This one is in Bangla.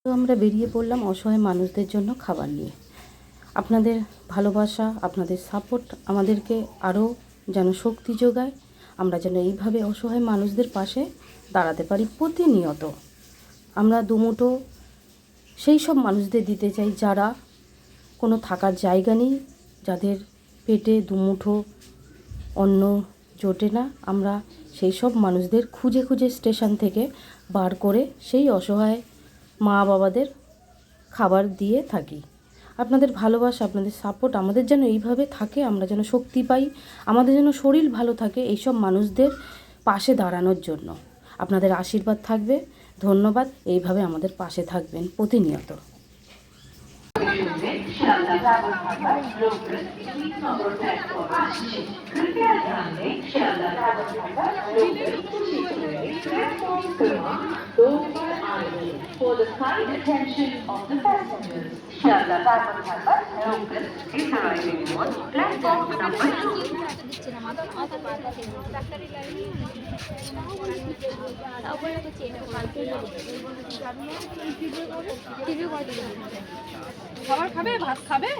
তো আমরা বেরিয়ে পড়লাম অসহায় মানুষদের জন্য খাবার নিয়ে। আপনাদের ভালোবাসা, আপনাদের সাপোর্ট আমাদেরকে আরও যেন শক্তি যোগায়, আমরা যেন এইভাবে অসহায় মানুষদের পাশে দাঁড়াতে পারি প্রতিনিয়ত। আমরা দুমুঠো সেই সব মানুষদের দিতে চাই যারা কোনো থাকার জায়গা নেই, যাদের পেটে দুমুঠো অন্ন জোটে না। আমরা সেই সব মানুষদের খুঁজে খুঁজে স্টেশন থেকে বার করে সেই অসহায় মা বাবাদের খাবার দিয়ে থাকি। আপনাদের ভালোবাসা, আপনাদের সাপোর্ট আমাদের যেন এইভাবে থাকে, আমরা যেন শক্তি পাই, আমাদের যেন শরীর ভালো থাকে এইসব মানুষদের পাশে দাঁড়ানোর জন্য। আপনাদের আশীর্বাদ থাকবে। ধন্যবাদ। এইভাবে আমাদের পাশে থাকবেন প্রতিনিয়ত। For the kind attention of the passengers, Sharda Diamond Harbour local is arriving on platform number 2. খাবার খাবে, ভাত খাবে।